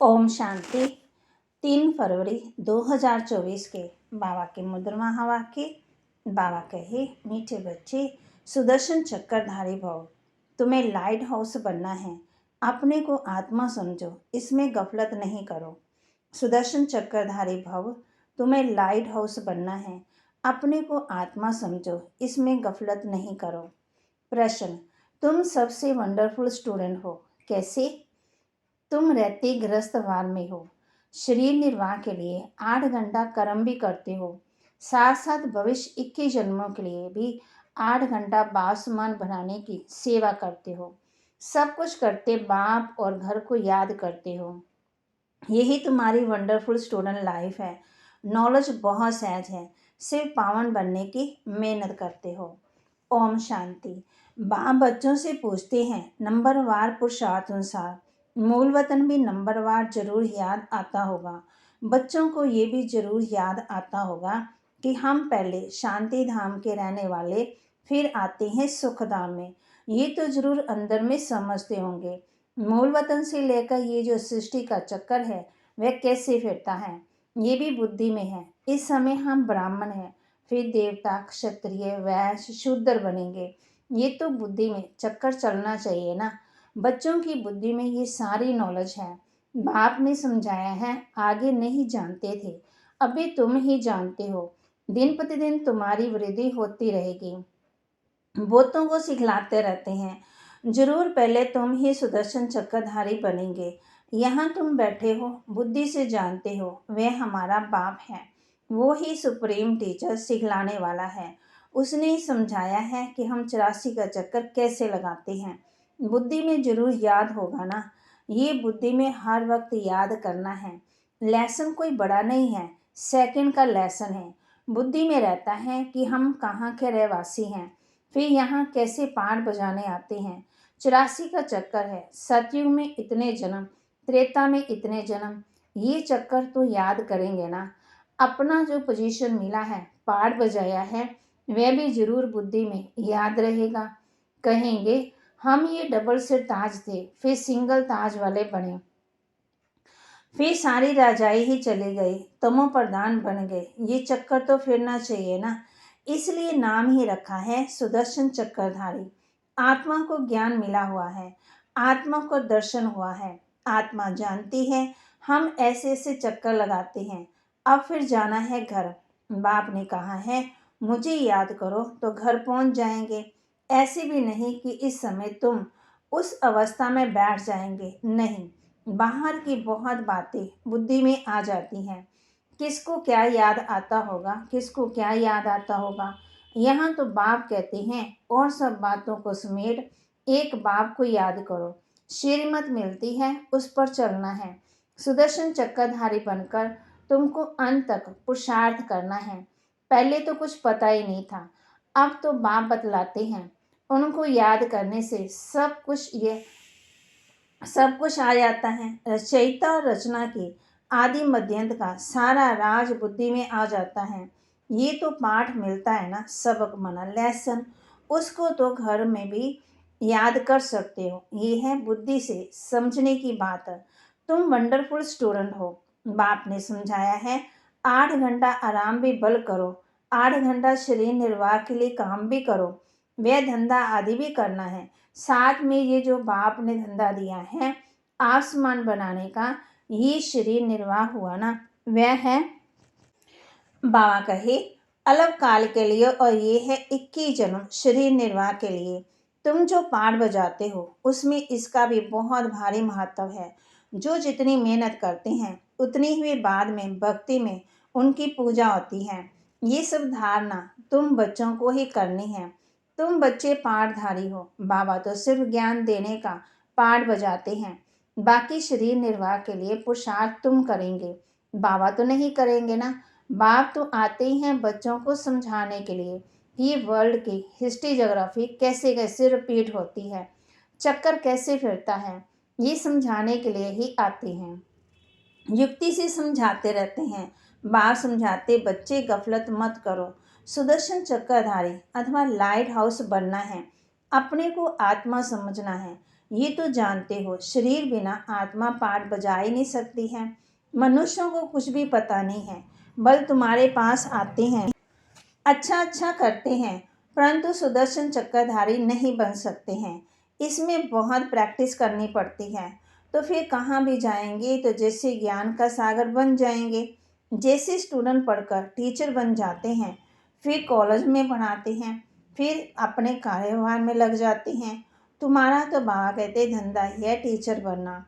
ओम शांति। 3 फरवरी 2024 के बाबा के मुद्रमा हवा के बाबा कहे, मीठे बच्चे, सुदर्शन चक्रधारी भव। तुम्हें लाइट हाउस बनना है। अपने को आत्मा समझो, इसमें गफलत नहीं करो। सुदर्शन चक्रधारी भव, तुम्हें लाइट हाउस बनना है। अपने को आत्मा समझो, इसमें गफलत नहीं करो। प्रश्न, तुम सबसे वंडरफुल स्टूडेंट हो। कैसे? तुम रहते गृहस्थवार में हो। शरीर निर्वाह के लिए 8 घंटा कर्म भी करते हो। साथ साथ भविष्य 21 जन्मों के लिए भी 8 घंटा बासमान बनाने की सेवा करते हो। सब कुछ करते बाप और घर को याद करते हो। यही तुम्हारी वंडरफुल स्टूडेंट लाइफ है। नॉलेज बहुत सहज है, सिर्फ पावन बनने की मेहनत करते हो। ओम शांति। बाप बच्चों से पूछते हैं, नंबरवार पुरुषार्थ अनुसार मूल वतन भी नंबरवार जरूर याद आता होगा। बच्चों को ये भी जरूर याद आता होगा कि हम पहले शांति धाम के रहने वाले, फिर आते हैं सुख धाम में। ये तो जरूर अंदर में समझते होंगे। मूल वतन से लेकर ये जो सृष्टि का चक्कर है, वह कैसे फिरता है, ये भी बुद्धि में है। इस समय हम ब्राह्मण हैं, फिर देवता, क्षत्रिय, वैश्य, शूद्र बनेंगे। ये तो बुद्धि में चक्कर चलना चाहिए ना। बच्चों की बुद्धि में ये सारी नॉलेज है। बाप ने समझाया है, आगे नहीं जानते थे, अभी तुम ही जानते हो। दिन प्रतिदिन तुम्हारी वृद्धि होती रहेगी। बहुतों को सिखलाते रहते हैं, जरूर पहले तुम ही सुदर्शन चक्रधारी बनेंगे। यहाँ तुम बैठे हो, बुद्धि से जानते हो, वह हमारा बाप है। वो ही सुप्रीम टीचर, सिखलाने वाला है। उसने ही समझाया है कि हम 84 का चक्कर कैसे लगाते हैं। बुद्धि में जरूर याद होगा ना। ये बुद्धि में हर वक्त याद करना है। लेसन कोई बड़ा नहीं है, सेकंड का लेसन है। बुद्धि में रहता है कि हम कहाँ के रहवासी हैं, फिर यहाँ कैसे पाठ बजाने आते हैं। 84 का चक्कर है। सतयुग में इतने जन्म, त्रेता में इतने जन्म, ये चक्कर तो याद करेंगे ना। अपना जो पोजीशन मिला है, पाठ बजाया है, वह भी जरूर बुद्धि में याद रहेगा। कहेंगे हम ये डबल सिर ताज थे, फिर सिंगल ताज वाले बने, फिर सारी राजाई ही चले गई, तमो प्रधान बन गए। ये चक्कर तो फिरना चाहिए ना। इसलिए नाम ही रखा है सुदर्शन चक्रधारी। आत्मा को ज्ञान मिला हुआ है, आत्मा को दर्शन हुआ है। आत्मा जानती है हम ऐसे ऐसे चक्कर लगाते हैं, अब फिर जाना है घर। बाप ने कहा है, मुझे याद करो तो घर पहुंच जाएंगे। ऐसे भी नहीं कि इस समय तुम उस अवस्था में बैठ जाएंगे, नहीं। बाहर की बहुत बातें बुद्धि में आ जाती हैं। किसको क्या याद आता होगा, किसको क्या याद आता होगा। यहाँ तो बाप कहते हैं, और सब बातों को समेट एक बाप को याद करो। श्रीमत मिलती है, उस पर चलना है। सुदर्शन चक्रधारी बनकर तुमको अंत तक पुरुषार्थ करना है। पहले तो कुछ पता ही नहीं था, अब तो बाप बतलाते हैं। उनको याद करने से सब कुछ आ जाता है। रचयिता और रचना की आदि मध्यंत का सारा राज बुद्धि में आ जाता है। ये तो पाठ मिलता है ना, सबक मना लेसन, उसको तो घर में भी याद कर सकते हो। ये है बुद्धि से समझने की बात। तुम वंडरफुल स्टूडेंट हो। बाप ने समझाया है, 8 घंटा आराम भी बल करो, 8 घंटा शरीर निर्वाह के लिए काम भी करो, वह धंधा आदि भी करना है। साथ में ये जो बाप ने धंधा दिया है आसमान बनाने का, ये शरीर निर्वाह हुआ ना, वह है बाबा कहे अलग काल के लिए, और ये है 21 जन्म शरीर निर्वाह के लिए। तुम जो पाठ बजाते हो उसमें इसका भी बहुत भारी महत्व है। जो जितनी मेहनत करते हैं उतनी ही बाद में भक्ति में उनकी पूजा होती है। ये सब धारणा तुम बच्चों को ही करनी है। तुम बच्चे पाठधारी हो। बाबा तो सिर्फ ज्ञान देने का पाठ बजाते हैं, बाकी शरीर निर्वाह के लिए पुरुषार्थ तुम करेंगे, बाबा तो नहीं करेंगे ना। बाप तो आते ही हैं बच्चों को समझाने के लिए कि ये वर्ल्ड की हिस्ट्री ज्योग्राफी कैसे कैसे रिपीट होती है, चक्कर कैसे फिरता है, ये समझाने के लिए ही आते हैं। युक्ति से समझाते रहते हैं। बाप समझाते, बच्चे गफलत मत करो। सुदर्शन चक्रधारी अथवा लाइट हाउस बनना है, अपने को आत्मा समझना है। ये तो जानते हो, शरीर बिना आत्मा पाठ बजा ही नहीं सकती है। मनुष्यों को कुछ भी पता नहीं है, बल तुम्हारे पास आते हैं, अच्छा अच्छा करते हैं, परंतु सुदर्शन चक्रधारी नहीं बन सकते हैं। इसमें बहुत प्रैक्टिस करनी पड़ती है। तो फिर कहाँ भी जाएंगे तो जैसे ज्ञान का सागर बन जाएंगे। जैसे स्टूडेंट पढ़कर टीचर बन जाते हैं, फिर कॉलेज में पढ़ाते हैं, फिर अपने कार्यभार में लग जाते हैं। तुम्हारा तो बाबा कहते धंधा ही है टीचर बनना।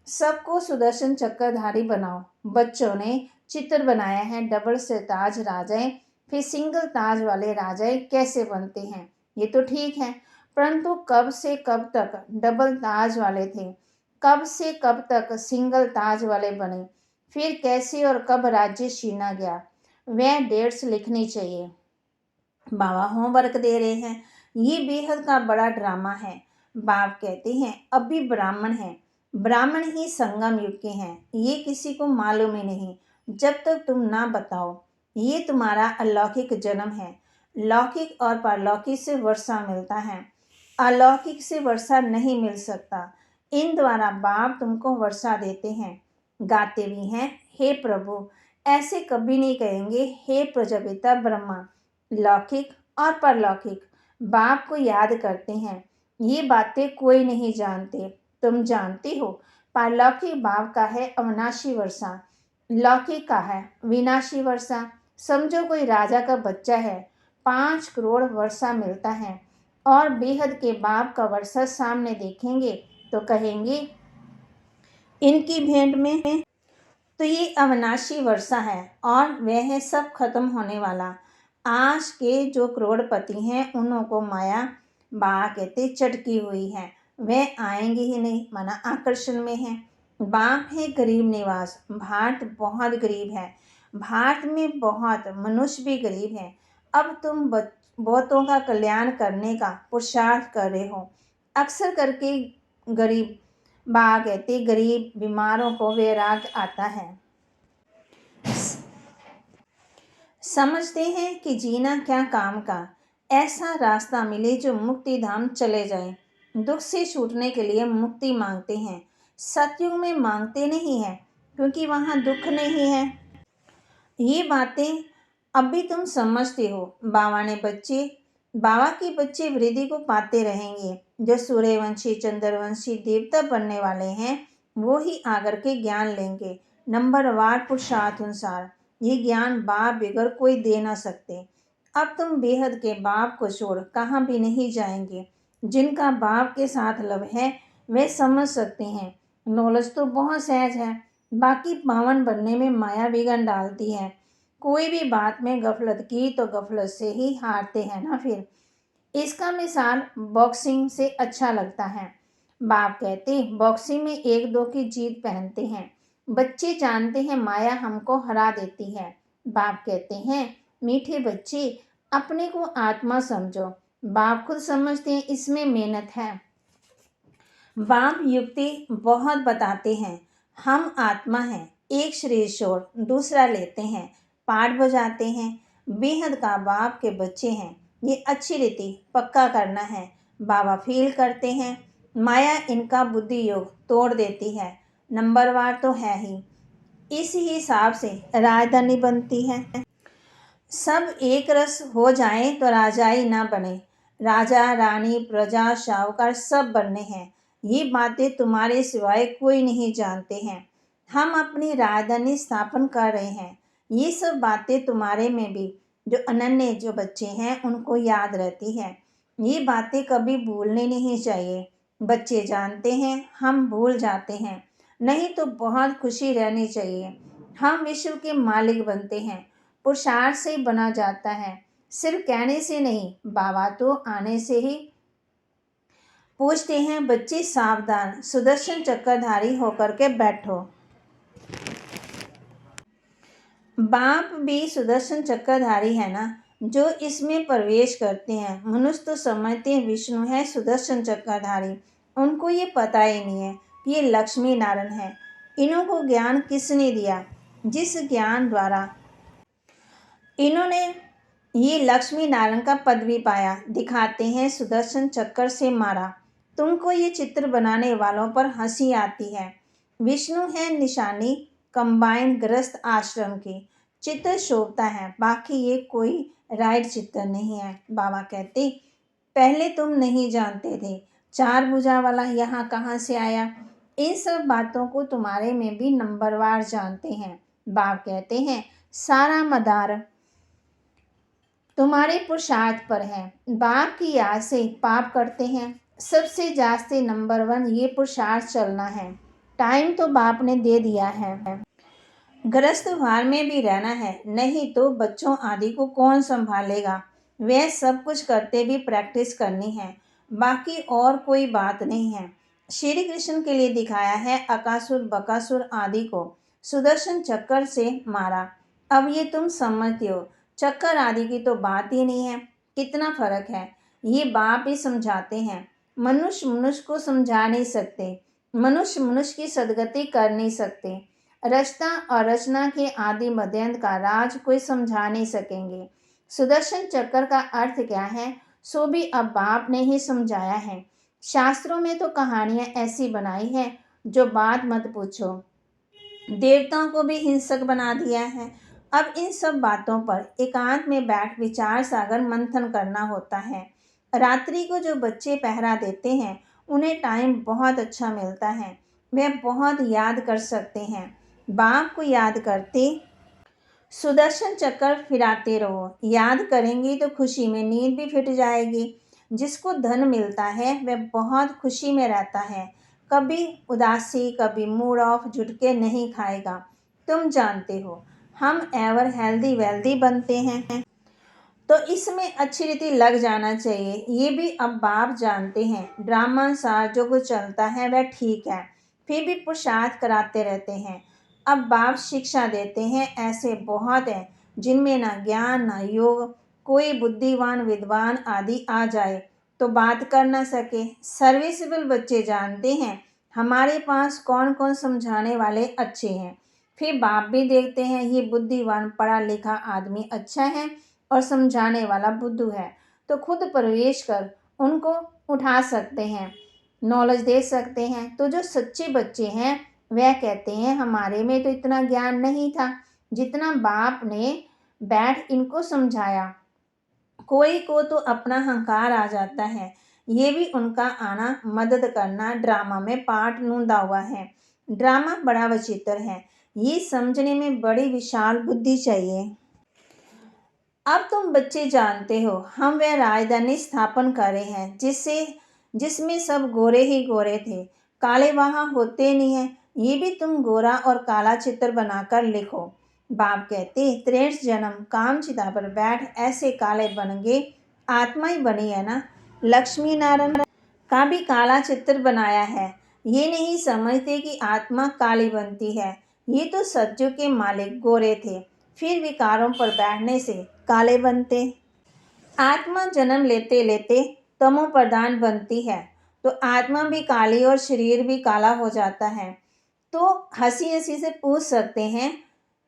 सबको सुदर्शन चक्रधारी बनाओ। बच्चों ने चित्र बनाया है डबल से ताज राजाएं, फिर सिंगल ताज वाले राजाएं कैसे बनते हैं। ये तो ठीक है, परंतु कब से कब तक डबल ताज वाले थे, कब से कब तक सिंगल ताज वाले बने, फिर कैसे और कब राज्य छीना गया, वह डेट्स लिखनी चाहिए। बाबा होमवर्क दे रहे हैं। ये बेहद का बड़ा ड्रामा है। बाप कहते हैं अभी ब्राह्मण हैं, ब्राह्मण ही संगम युग के हैं, ये किसी को मालूम ही नहीं जब तक तुम ना बताओ। ये तुम्हारा अलौकिक जन्म है। लौकिक और पारलौकिक से वर्षा मिलता है, अलौकिक से वर्षा नहीं मिल सकता। इन द्वारा बाप तुमको वर्षा देते हैं। गाते भी हैं, हे प्रभु, ऐसे कभी नहीं कहेंगे हे प्रजापिता ब्रह्मा। लौकिक और परलौकिक बाप को याद करते हैं। ये बातें कोई नहीं जानते, तुम जानती हो। पारलौकिक बाप का है अविनाशी वर्षा, लौकिक का है विनाशी वर्षा। समझो कोई राजा का बच्चा है, 5 करोड़ वर्षा मिलता है, और बेहद के बाप का वर्षा सामने देखेंगे तो कहेंगे इनकी भेंट में तो ये अविनाशी वर्षा है, और वह है सब खत्म होने वाला। आज के जो करोड़पति हैं उन्हों को माया बा कहते चटकी हुई है, वह आएंगे ही नहीं, माना आकर्षण में है। बाप है गरीब निवास। भारत बहुत गरीब है, भारत में बहुत मनुष्य भी गरीब है। अब तुम बहुतों का कल्याण करने का पुरुषार्थ कर रहे हो। अक्सर करके गरीब बा कहते गरीब बीमारों को वैराग आता है, समझते हैं कि जीना क्या काम का। ऐसा रास्ता मिले जो मुक्ति धाम चले जाए। दुख से छूटने के लिए मुक्ति मांगते हैं, सतयुग में मांगते नहीं हैं, क्योंकि वहाँ दुख नहीं है। ये बातें अभी तुम समझते हो। बाबा के बच्चे वृद्धि को पाते रहेंगे। जो सूर्यवंशी चंद्रवंशी देवता बनने वाले हैं, वो ही आकर के ज्ञान लेंगे नंबरवार पुरुषार्थ अनुसार। ये ज्ञान बाप बगैर कोई दे ना सकते। अब तुम बेहद के बाप को छोड़ कहाँ भी नहीं जाएंगे। जिनका बाप के साथ लव है वे समझ सकते हैं। नॉलेज तो बहुत सहज है, बाकी पावन बनने में माया विघन डालती है। कोई भी बात में गफलत की तो गफलत से ही हारते हैं ना। फिर इसका मिसाल बॉक्सिंग से अच्छा लगता है। बाप कहते बॉक्सिंग में 1-2 की जीत पहनते हैं। बच्चे जानते हैं माया हमको हरा देती है। बाप कहते हैं मीठे बच्चे, अपने को आत्मा समझो। बाप खुद समझते हैं इसमें मेहनत है। बाप युक्ति बहुत बताते हैं। हम आत्मा हैं, एक शरीर छोड़ दूसरा लेते हैं, पाठ बजाते हैं। बेहद का बाप के बच्चे हैं, ये अच्छी रीति पक्का करना है। बाबा फील करते हैं माया इनका बुद्धि योग तोड़ देती है। नंबरवार तो है ही, इस हिसाब से राजधानी बनती है। सब एक रस हो जाए तो राजाई ना बने। राजा रानी प्रजा शाहूकार सब बनने हैं। ये बातें तुम्हारे सिवाय कोई नहीं जानते हैं। हम अपनी राजधानी स्थापन कर रहे हैं। ये सब बातें तुम्हारे में भी जो अनन्य जो बच्चे हैं उनको याद रहती है। ये बातें कभी भूलनी नहीं चाहिए। बच्चे जानते हैं, हम भूल जाते हैं। नहीं तो बहुत खुशी रहनी चाहिए। हम विश्व के मालिक बनते हैं, पुरुषार्थ से बना जाता है, सिर्फ कहने से नहीं। बाबा तो आने से ही पूछते हैं बच्चे सावधान, सुदर्शन चक्रधारी होकर के बैठो। बाप भी सुदर्शन चक्रधारी है ना, जो इसमें प्रवेश करते हैं। मनुष्य तो समझते हैं विष्णु है सुदर्शन चक्रधारी, उनको ये पता ही नहीं है ये लक्ष्मी नारायण है। इन्हों को ज्ञान किसने दिया? जिस ज्ञान द्वारा इन्होंने ये लक्ष्मी नारायण का पद भी पाया। दिखाते हैं सुदर्शन चक्र से मारा, तुमको ये चित्र बनाने वालों पर हंसी आती है। विष्णु है निशानी कंबाइंड गृहस्थ आश्रम की। चित्र शोभता है, बाकी ये कोई राइट चित्र नहीं है। बाबा कहते, पहले तुम नहीं जानते थे, चार भुजा वाला यहाँ कहाँ से आया। इन सब बातों को तुम्हारे में भी नंबरवार जानते हैं। बाप कहते हैं, सारा मदार तुम्हारे पुरुषार्थ पर है। बाप की याद से पाप करते हैं। सबसे जास्ती नंबर 1 ये पुरुषार्थ चलना है। टाइम तो बाप ने दे दिया है। गृहस्थ भार में भी रहना है, नहीं तो बच्चों आदि को कौन संभालेगा। वह सब कुछ करते भी प्रैक्टिस करनी है, बाकी और कोई बात नहीं है। श्री कृष्ण के लिए दिखाया है, अकासुर बकासुर आदि को सुदर्शन चक्कर से मारा। अब ये तुम समझते हो, चक्कर आदि की तो बात ही नहीं है। कितना फर्क है, ये बाप ही समझाते हैं। मनुष्य मनुष्य को समझा नहीं सकते, मनुष्य मनुष्य की सदगति कर नहीं सकते। रचना और रचना के आदि मध्यंत का राज कोई समझा नहीं सकेंगे। सुदर्शन चक्र का अर्थ क्या है, सो भी अब बाप ने ही समझाया है। शास्त्रों में तो कहानियां ऐसी बनाई है जो बात मत पूछो। देवताओं को भी हिंसक बना दिया है। अब इन सब बातों पर एकांत में बैठ विचार सागर मंथन करना होता है। रात्रि को जो बच्चे पहरा देते हैं, उन्हें टाइम बहुत अच्छा मिलता है। वे बहुत याद कर सकते हैं। बाप को याद करते सुदर्शन चक्र फिराते रहो। याद करेंगी तो खुशी में नींद भी फिट जाएगी। जिसको धन मिलता है वह बहुत खुशी में रहता है, कभी उदासी कभी मूड ऑफ झुटके नहीं खाएगा। तुम जानते हो, हम एवर हेल्दी वेल्दी बनते हैं, तो इसमें अच्छी रीति लग जाना चाहिए। ये भी अब बाप जानते हैं। ड्रामा अनुसार जो कुछ चलता है वह ठीक है, फिर भी पुरुषार्थ कराते रहते हैं। अब बाप शिक्षा देते हैं। ऐसे बहुत हैं जिनमें ना ज्ञान ना योग, कोई बुद्धिवान विद्वान आदि आ जाए तो बात कर ना सके। सर्विसेबल बच्चे जानते हैं हमारे पास कौन कौन समझाने वाले अच्छे हैं। फिर बाप भी देखते हैं ये बुद्धिवान पढ़ा लिखा आदमी अच्छा है और समझाने वाला बुद्धू है, तो खुद प्रवेश कर उनको उठा सकते हैं, नॉलेज दे सकते हैं। तो जो सच्चे बच्चे हैं वह कहते हैं हमारे में तो इतना ज्ञान नहीं था जितना बाप ने बैठ इनको समझाया। कोई को तो अपना अहंकार आ जाता है, ये भी उनका आना मदद करना ड्रामा में पार्ट नूंदा हुआ है। ड्रामा बड़ा विचित्र है, ये समझने में बड़ी विशाल बुद्धि चाहिए। अब तुम बच्चे जानते हो, हम वह राजधानी स्थापन करे हैं जिसमें सब गोरे ही गोरे थे, काले वहाँ होते नहीं हैं। ये भी तुम गोरा और काला चित्र बनाकर लिखो। बाप कहते 63 जन्म काम चिता पर बैठ ऐसे काले बन गए, आत्मा ही बनी है ना। लक्ष्मी नारायण का भी काला चित्र बनाया है। ये नहीं समझते कि आत्मा काली बनती है। ये तो सज्जों के मालिक गोरे थे, फिर विकारों पर बैठने से काले बनते। आत्मा जन्म लेते लेते तमो प्रधान बनती है, तो आत्मा भी काली और शरीर भी काला हो जाता है। तो हंसी हंसी से पूछ सकते हैं,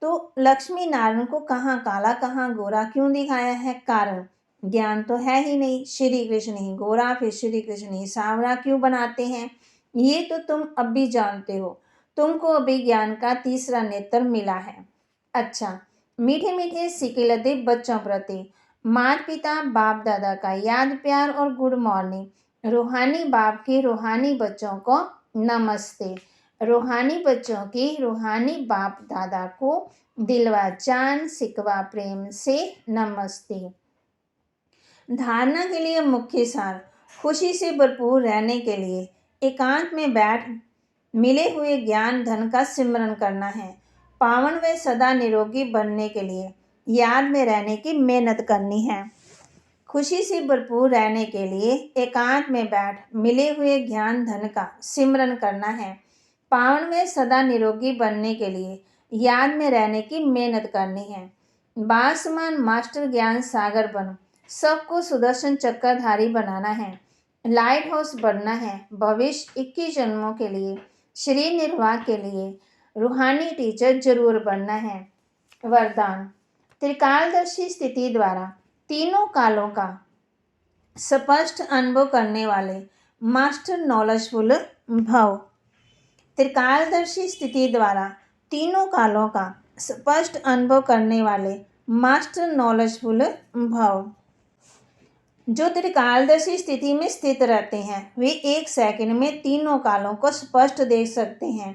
तो लक्ष्मी नारायण को कहाँ काला कहाँ गोरा क्यों दिखाया है। कारण ज्ञान तो है ही नहीं। श्री कृष्ण ही गोरा फिर श्री कृष्ण ही सांवरा क्यों बनाते हैं, ये तो तुम अब भी जानते हो। तुमको अभी ज्ञान का तीसरा नेत्र मिला है। अच्छा, मीठे मीठे सिकिलते बच्चों प्रति माता पिता बाप दादा का याद प्यार और गुड मॉर्निंग। रूहानी बाप के रूहानी बच्चों को नमस्ते। रूहानी बच्चों की रूहानी बाप दादा को दिलवा जान सिकवा प्रेम से नमस्ते। धारणा के लिए मुख्य सार, खुशी से भरपूर रहने के लिए एकांत में बैठ मिले हुए ज्ञान धन का सिमरन करना है। पावन व सदा निरोगी बनने के लिए याद में रहने की मेहनत करनी है। खुशी से भरपूर रहने के लिए एकांत में बैठ मिले हुए ज्ञान धन का सिमरन करना है। पावन व सदा निरोगी बनने के लिए याद में रहने की मेहनत करनी है। बासमान मास्टर ज्ञान सागर बन, सबको सुदर्शन चक्रधारी बनाना है। लाइट हाउस बनना है। भविष्य 21 जन्मों के लिए शरीर निर्वाह के लिए रूहानी टीचर जरूर बनना है। वरदान, त्रिकालदर्शी स्थिति द्वारा तीनों कालों का स्पष्ट अनुभव करने वाले मास्टर नॉलेजफुल भव। त्रिकालदर्शी स्थिति द्वारा तीनों कालों का स्पष्ट अनुभव करने वाले मास्टर नॉलेजफुल भव। जो त्रिकालदर्शी स्थिति में स्थित रहते हैं वे एक सेकंड में तीनों कालों को स्पष्ट देख सकते हैं।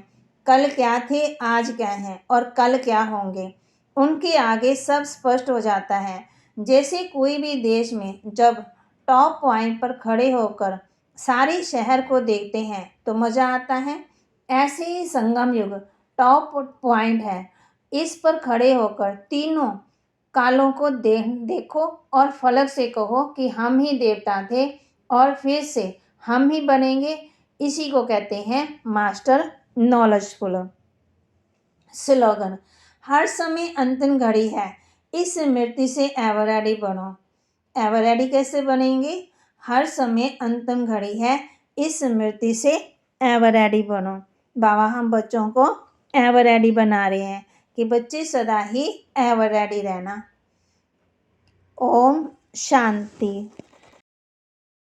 कल क्या थे, आज क्या हैं और कल क्या होंगे, उनके आगे सब स्पष्ट हो जाता है। जैसे कोई भी देश में जब टॉप पॉइंट पर खड़े होकर सारी शहर को देखते हैं तो मज़ा आता है, ऐसे ही संगम युग टॉप पॉइंट है। इस पर खड़े होकर तीनों कालों को देखो और फलक से कहो कि हम ही देवता थे और फिर से हम ही बनेंगे। इसी को कहते हैं मास्टर नॉलेजफुल। स्लोगन, हर समय अंतिम घड़ी है, इस स्मृति से एवर रेडी बनो। एवर रेडी कैसे बनेंगे? हर समय अंतिम घड़ी है, इस स्मृति से एवर रेडी बनो। बाबा हम बच्चों को एवर रेडी बना रहे हैं कि बच्चे सदा ही एवर रेडी रहना। ओम शांति।